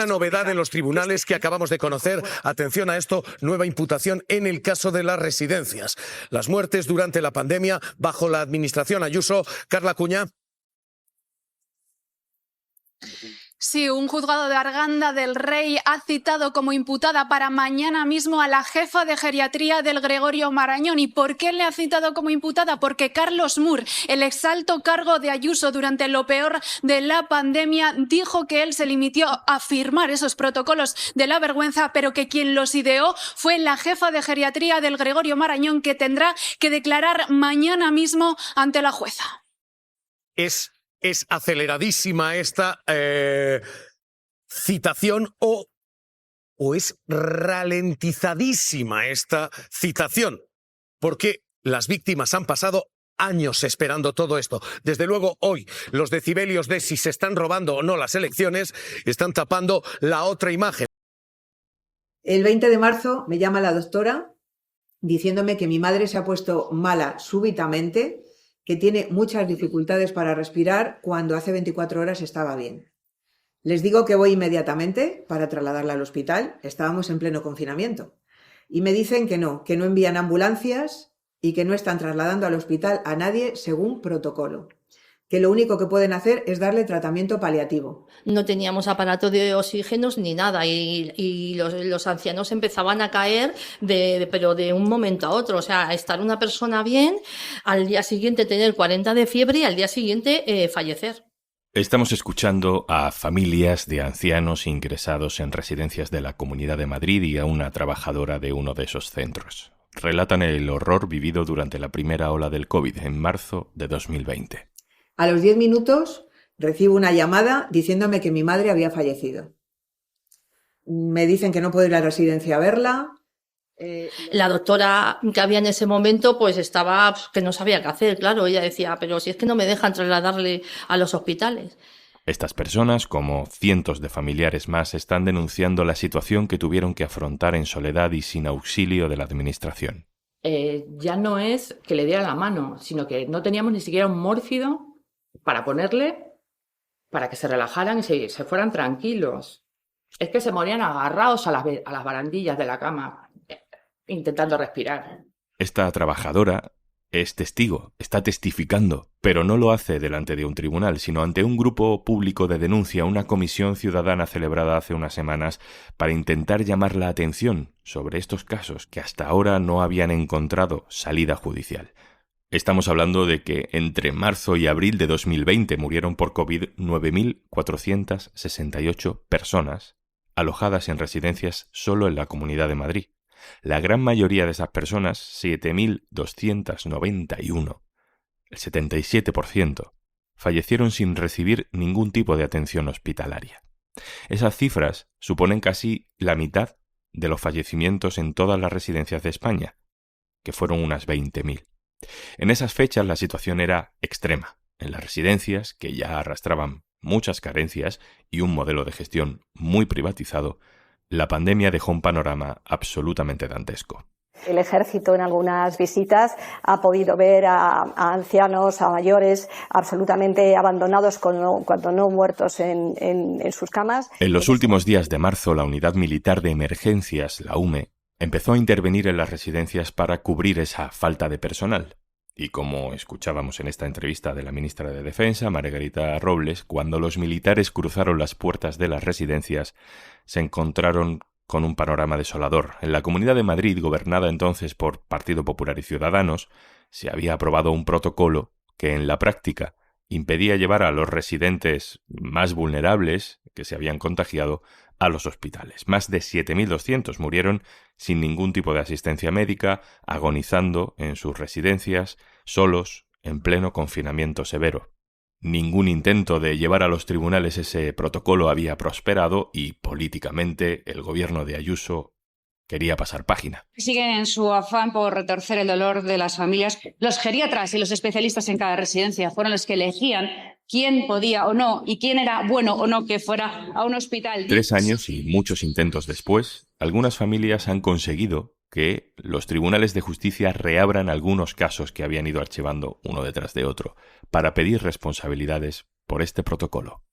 una novedad en los tribunales que acabamos de conocer. Atención a esto, nueva imputación en el caso de las residencias. Las muertes durante la pandemia bajo la administración Ayuso. Carla Cuña. Sí, un juzgado de Arganda del Rey ha citado como imputada para mañana mismo a la jefa de geriatría del Gregorio Marañón. ¿Y por qué le ha citado como imputada? Porque Carlos Mur, el exalto cargo de Ayuso durante lo peor de la pandemia, dijo que él se limitó a firmar esos protocolos de la vergüenza, pero que quien los ideó fue la jefa de geriatría del Gregorio Marañón, que tendrá que declarar mañana mismo ante la jueza. Es aceleradísima esta citación o es ralentizadísima esta citación, porque las víctimas han pasado años esperando todo esto. Desde luego, hoy los decibelios de si se están robando o no las elecciones están tapando la otra imagen. El 20 de marzo me llama la doctora diciéndome que mi madre se ha puesto mala súbitamente, que tiene muchas dificultades para respirar cuando hace 24 horas estaba bien. Les digo que voy inmediatamente para trasladarla al hospital. Estábamos en pleno confinamiento. Y me dicen que no envían ambulancias y que no están trasladando al hospital a nadie según protocolo. Que lo único que pueden hacer es darle tratamiento paliativo. No teníamos aparato de oxígenos ni nada y los ancianos empezaban a caer pero de un momento a otro. O sea, estar una persona bien, al día siguiente tener 40 de fiebre y al día siguiente fallecer. Estamos escuchando a familias de ancianos ingresados en residencias de la Comunidad de Madrid y a una trabajadora de uno de esos centros. Relatan el horror vivido durante la primera ola del COVID en marzo de 2020. A los 10 minutos recibo una llamada diciéndome que mi madre había fallecido. Me dicen que no puedo ir a la residencia a verla. La doctora que había en ese momento pues estaba que no sabía qué hacer, claro. Ella decía, pero si es que no me dejan trasladarle a los hospitales. Estas personas, como cientos de familiares más, están denunciando la situación que tuvieron que afrontar en soledad y sin auxilio de la administración. Ya no es que le diera la mano, sino que no teníamos ni siquiera un mórfido para ponerle, para que se relajaran y se fueran tranquilos. Es que se morían agarrados a las barandillas de la cama, intentando respirar. Esta trabajadora es testigo, está testificando, pero no lo hace delante de un tribunal, sino ante un grupo público de denuncia, una comisión ciudadana celebrada hace unas semanas para intentar llamar la atención sobre estos casos que hasta ahora no habían encontrado salida judicial. Estamos hablando de que entre marzo y abril de 2020 murieron por COVID 9.468 personas alojadas en residencias solo en la Comunidad de Madrid. La gran mayoría de esas personas, 7.291, el 77%, fallecieron sin recibir ningún tipo de atención hospitalaria. Esas cifras suponen casi la mitad de los fallecimientos en todas las residencias de España, que fueron unas 20.000. En esas fechas la situación era extrema. En las residencias, que ya arrastraban muchas carencias y un modelo de gestión muy privatizado, la pandemia dejó un panorama absolutamente dantesco. El ejército en algunas visitas ha podido ver a ancianos, a mayores, absolutamente abandonados cuando no muertos en sus camas. En los últimos días de marzo, la Unidad Militar de Emergencias, la UME, empezó a intervenir en las residencias para cubrir esa falta de personal. Y como escuchábamos en esta entrevista de la ministra de Defensa, Margarita Robles, cuando los militares cruzaron las puertas de las residencias, se encontraron con un panorama desolador. En la Comunidad de Madrid, gobernada entonces por Partido Popular y Ciudadanos, se había aprobado un protocolo que en la práctica impedía llevar a los residentes más vulnerables que se habían contagiado a los hospitales. Más de 7.200 murieron sin ningún tipo de asistencia médica, agonizando en sus residencias, solos, en pleno confinamiento severo. Ningún intento de llevar a los tribunales ese protocolo había prosperado y, políticamente, el gobierno de Ayuso quería pasar página. Siguen en su afán por retorcer el dolor de las familias. Los geriatras y los especialistas en cada residencia fueron los que elegían quién podía o no y quién era bueno o no que fuera a un hospital. 3 años y muchos intentos después, algunas familias han conseguido que los tribunales de justicia reabran algunos casos que habían ido archivando uno detrás de otro para pedir responsabilidades por este protocolo.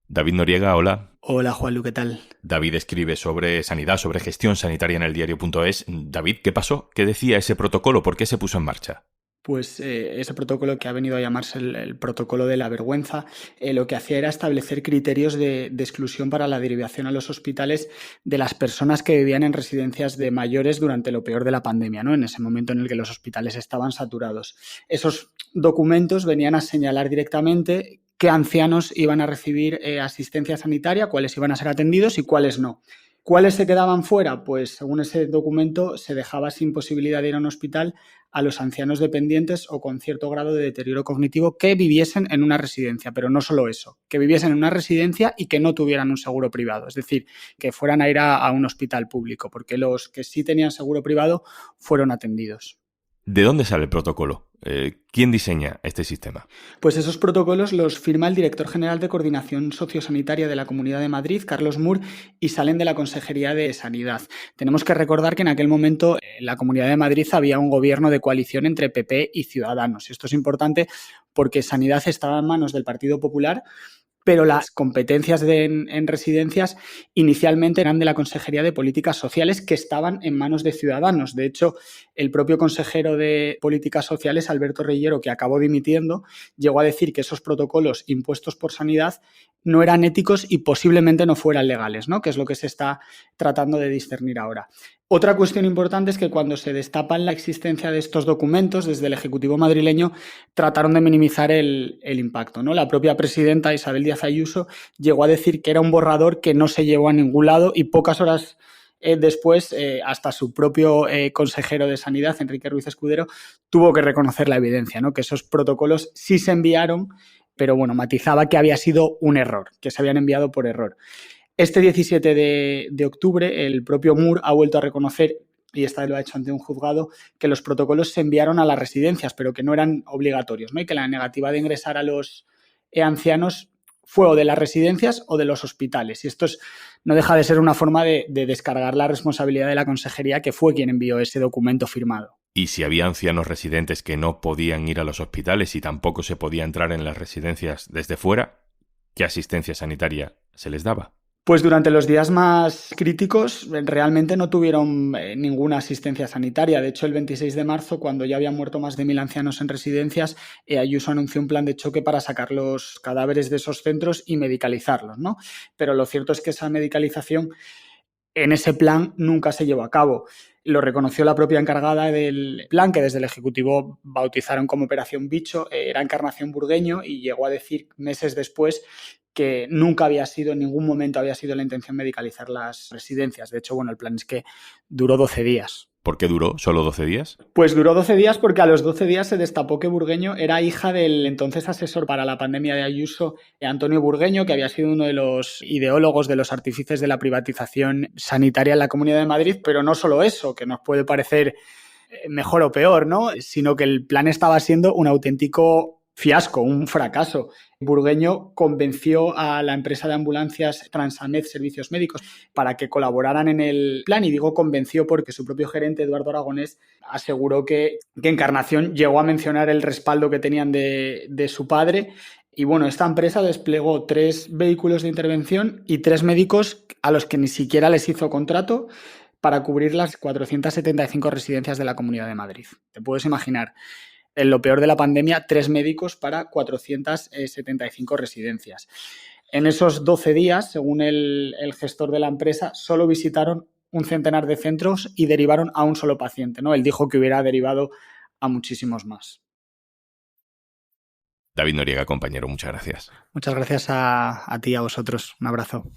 David Noriega, hola. Hola, Juanlu, ¿qué tal? David escribe sobre sanidad, sobre gestión sanitaria en eldiario.es. David, ¿qué pasó? ¿Qué decía ese protocolo? ¿Por qué se puso en marcha? Pues ese protocolo que ha venido a llamarse el protocolo de la vergüenza, lo que hacía era establecer criterios de exclusión para la derivación a los hospitales de las personas que vivían en residencias de mayores durante lo peor de la pandemia, ¿no? En ese momento en el que los hospitales estaban saturados. Esos documentos venían a señalar directamente qué ancianos iban a recibir asistencia sanitaria, cuáles iban a ser atendidos y cuáles no. ¿Cuáles se quedaban fuera? Pues según ese documento se dejaba sin posibilidad de ir a un hospital a los ancianos dependientes o con cierto grado de deterioro cognitivo que viviesen en una residencia, pero no solo eso, que viviesen en una residencia y que no tuvieran un seguro privado, es decir, que fueran a ir a un hospital público, porque los que sí tenían seguro privado fueron atendidos. ¿De dónde sale el protocolo? ¿Quién diseña este sistema? Pues esos protocolos los firma el director general de Coordinación Sociosanitaria de la Comunidad de Madrid, Carlos Mur, y salen de la Consejería de Sanidad. Tenemos que recordar que en aquel momento en la Comunidad de Madrid había un gobierno de coalición entre PP y Ciudadanos. Esto es importante porque Sanidad estaba en manos del Partido Popular, pero las competencias en residencias inicialmente eran de la Consejería de Políticas Sociales, que estaban en manos de Ciudadanos. De hecho, el propio consejero de Políticas Sociales, Alberto Reyero, que acabó dimitiendo, llegó a decir que esos protocolos impuestos por Sanidad no eran éticos y posiblemente no fueran legales, ¿no? Que es lo que se está tratando de discernir ahora. Otra cuestión importante es que cuando se destapan la existencia de estos documentos, desde el Ejecutivo madrileño trataron de minimizar el impacto, ¿no? La propia presidenta Isabel Díaz Ayuso llegó a decir que era un borrador que no se llevó a ningún lado y pocas horas después, hasta su propio consejero de Sanidad, Enrique Ruiz Escudero, tuvo que reconocer la evidencia, ¿no? Que esos protocolos sí se enviaron, pero bueno, matizaba que había sido un error, que se habían enviado por error. Este 17 de octubre, el propio Mur ha vuelto a reconocer, y esta vez lo ha hecho ante un juzgado, que los protocolos se enviaron a las residencias, pero que no eran obligatorios, ¿no? Y que la negativa de ingresar a los ancianos fue o de las residencias o de los hospitales. Y esto no deja de ser una forma de descargar la responsabilidad de la consejería, que fue quien envió ese documento firmado. ¿Y si había ancianos residentes que no podían ir a los hospitales y tampoco se podía entrar en las residencias desde fuera, qué asistencia sanitaria se les daba? Pues durante los días más críticos realmente no tuvieron ninguna asistencia sanitaria. De hecho, el 26 de marzo, cuando ya habían muerto más de 1.000 ancianos en residencias, Ayuso anunció un plan de choque para sacar los cadáveres de esos centros y medicalizarlos, ¿no? Pero lo cierto es que esa medicalización en ese plan nunca se llevó a cabo. Lo reconoció la propia encargada del plan, que desde el Ejecutivo bautizaron como Operación Bicho, era Encarnación Burgueño, y llegó a decir meses después que nunca había sido, en ningún momento había sido la intención medicalizar las residencias. De hecho, bueno, el plan es que duró 12 días. ¿Por qué duró solo 12 días? Pues duró 12 días porque a los 12 días se destapó que Burgueño era hija del entonces asesor para la pandemia de Ayuso, Antonio Burgueño, que había sido uno de los ideólogos de los artífices de la privatización sanitaria en la Comunidad de Madrid, pero no solo eso, que nos puede parecer mejor o peor, ¿no? Sino que el plan estaba siendo un auténtico fiasco, un fracaso. Burgueño convenció a la empresa de ambulancias Transamed Servicios Médicos para que colaboraran en el plan, y digo convenció porque su propio gerente, Eduardo Aragonés, aseguró que Encarnación llegó a mencionar el respaldo que tenían de su padre. Y bueno, esta empresa desplegó 3 vehículos de intervención y 3 médicos a los que ni siquiera les hizo contrato para cubrir las 475 residencias de la Comunidad de Madrid. Te puedes imaginar. En lo peor de la pandemia, 3 médicos para 475 residencias. En esos 12 días, según el gestor de la empresa, solo visitaron un centenar de centros y derivaron a un solo paciente, ¿no? Él dijo que hubiera derivado a muchísimos más. David Noriega, compañero, muchas gracias. Muchas gracias a ti y a vosotros. Un abrazo.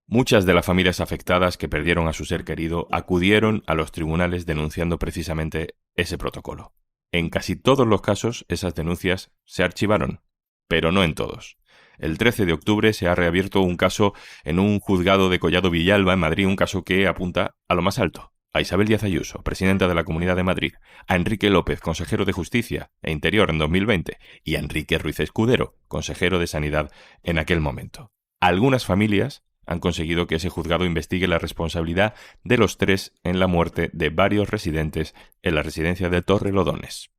Muchas de las familias afectadas que perdieron a su ser querido acudieron a los tribunales denunciando precisamente ese protocolo. En casi todos los casos, esas denuncias se archivaron, pero no en todos. El 13 de octubre se ha reabierto un caso en un juzgado de Collado Villalba, en Madrid, un caso que apunta a lo más alto. A Isabel Díaz Ayuso, presidenta de la Comunidad de Madrid, a Enrique López, consejero de Justicia e Interior en 2020, y a Enrique Ruiz Escudero, consejero de Sanidad en aquel momento. Algunas familias han conseguido que ese juzgado investigue la responsabilidad de los 3 en la muerte de varios residentes en la residencia de Torrelodones.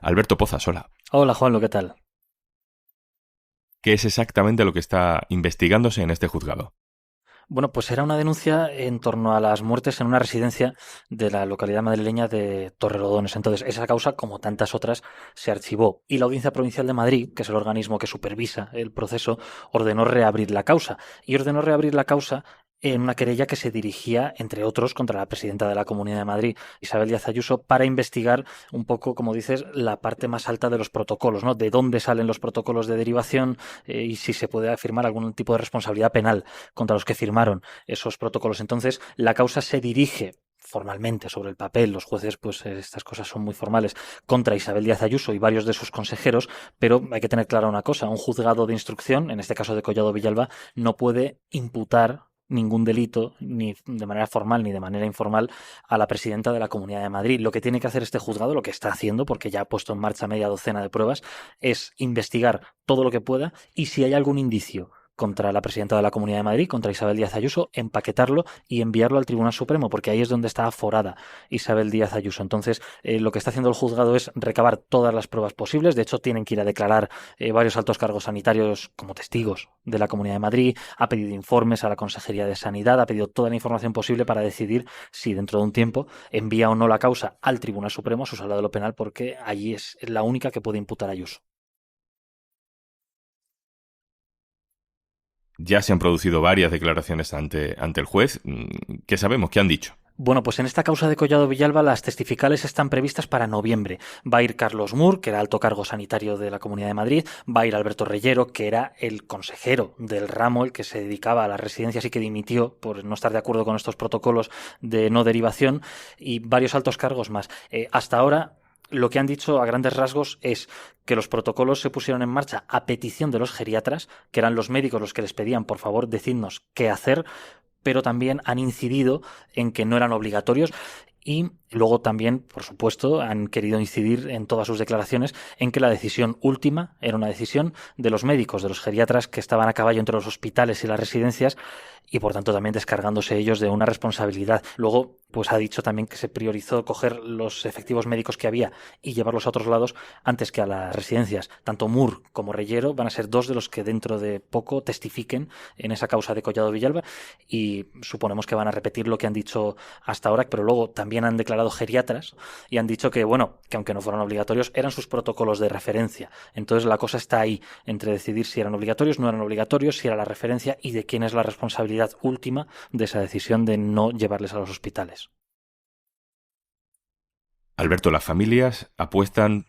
Alberto Pozas, hola. Hola, Juanlo, ¿qué tal? ¿Qué es exactamente lo que está investigándose en este juzgado? Bueno, pues era una denuncia en torno a las muertes en una residencia de la localidad madrileña de Torrelodones. Entonces, esa causa, como tantas otras, se archivó. Y la Audiencia Provincial de Madrid, que es el organismo que supervisa el proceso, ordenó reabrir la causa. Y ordenó reabrir la causa en una querella que se dirigía, entre otros, contra la presidenta de la Comunidad de Madrid, Isabel Díaz Ayuso, para investigar un poco, como dices, la parte más alta de los protocolos, ¿no? De dónde salen los protocolos de derivación y si se puede afirmar algún tipo de responsabilidad penal contra los que firmaron esos protocolos. Entonces, la causa se dirige formalmente sobre el papel, los jueces, pues estas cosas son muy formales, contra Isabel Díaz Ayuso y varios de sus consejeros, pero hay que tener clara una cosa, un juzgado de instrucción, en este caso de Collado Villalba, no puede imputar ningún delito, ni de manera formal ni de manera informal, a la presidenta de la Comunidad de Madrid. Lo que tiene que hacer este juzgado, lo que está haciendo, porque ya ha puesto en marcha media docena de pruebas, es investigar todo lo que pueda y si hay algún indicio contra la presidenta de la Comunidad de Madrid, contra Isabel Díaz Ayuso, empaquetarlo y enviarlo al Tribunal Supremo, porque ahí es donde está aforada Isabel Díaz Ayuso. Entonces, lo que está haciendo el juzgado es recabar todas las pruebas posibles. De hecho, tienen que ir a declarar varios altos cargos sanitarios como testigos de la Comunidad de Madrid, ha pedido informes a la Consejería de Sanidad, ha pedido toda la información posible para decidir si dentro de un tiempo envía o no la causa al Tribunal Supremo, a su sala de lo penal, porque allí es la única que puede imputar a Ayuso. Ya se han producido varias declaraciones ante el juez. ¿Qué sabemos? ¿Qué han dicho? Bueno, pues en esta causa de Collado Villalba las testificales están previstas para noviembre. Va a ir Carlos Mur, que era alto cargo sanitario de la Comunidad de Madrid, va a ir Alberto Reyero, que era el consejero del ramo, el que se dedicaba a las residencias y que dimitió por no estar de acuerdo con estos protocolos de no derivación, y varios altos cargos más. Hasta ahora, lo que han dicho a grandes rasgos es que los protocolos se pusieron en marcha a petición de los geriatras, que eran los médicos los que les pedían, por favor, decidnos qué hacer, pero también han incidido en que no eran obligatorios. Y luego también, por supuesto, han querido incidir en todas sus declaraciones en que la decisión última era una decisión de los médicos, de los geriatras que estaban a caballo entre los hospitales y las residencias y, por tanto, también descargándose ellos de una responsabilidad. Luego, pues ha dicho también que se priorizó coger los efectivos médicos que había y llevarlos a otros lados antes que a las residencias. Tanto Mur como Reyero van a ser dos de los que dentro de poco testifiquen en esa causa de Collado Villalba y suponemos que van a repetir lo que han dicho hasta ahora, pero luego también han declarado geriatras y han dicho que, bueno, que aunque no fueran obligatorios, eran sus protocolos de referencia. Entonces la cosa está ahí, entre decidir si eran obligatorios, no eran obligatorios, si era la referencia y de quién es la responsabilidad última de esa decisión de no llevarles a los hospitales. Alberto, las familias apuestan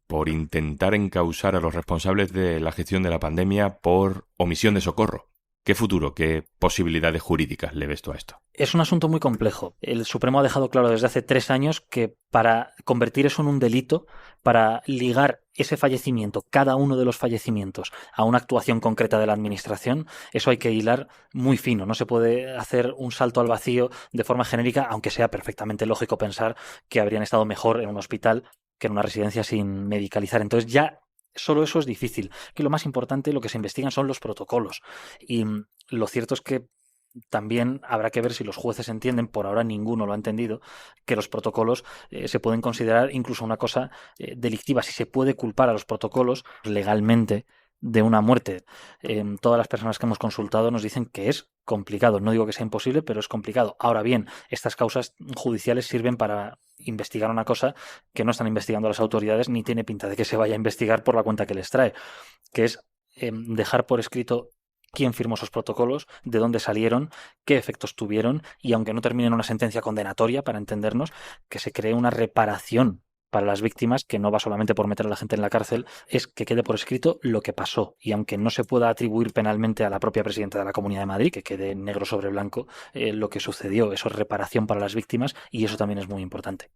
por intentar encausar a los responsables de la gestión de la pandemia por omisión de socorro. ¿Qué futuro, qué posibilidades jurídicas le ves tú a esto? Es un asunto muy complejo. El Supremo ha dejado claro desde hace 3 años que para convertir eso en un delito, para ligar ese fallecimiento, cada uno de los fallecimientos, a una actuación concreta de la Administración, eso hay que hilar muy fino. No se puede hacer un salto al vacío de forma genérica, aunque sea perfectamente lógico pensar que habrían estado mejor en un hospital que en una residencia sin medicalizar. Entonces ya solo eso es difícil. Que lo más importante, lo que se investigan son los protocolos. Y lo cierto es que también habrá que ver si los jueces entienden, por ahora ninguno lo ha entendido, que los protocolos se pueden considerar incluso una cosa delictiva. Si se puede culpar a los protocolos legalmente de una muerte. Todas las personas que hemos consultado nos dicen que es complicado. No digo que sea imposible, pero es complicado. Ahora bien, estas causas judiciales sirven para investigar una cosa que no están investigando las autoridades ni tiene pinta de que se vaya a investigar por la cuenta que les trae, que es dejar por escrito quién firmó esos protocolos, de dónde salieron, qué efectos tuvieron y, aunque no termine en una sentencia condenatoria, para entendernos, que se cree una reparación para las víctimas, que no va solamente por meter a la gente en la cárcel, es que quede por escrito lo que pasó. Y aunque no se pueda atribuir penalmente a la propia presidenta de la Comunidad de Madrid, que quede negro sobre blanco lo que sucedió, eso es reparación para las víctimas y eso también es muy importante.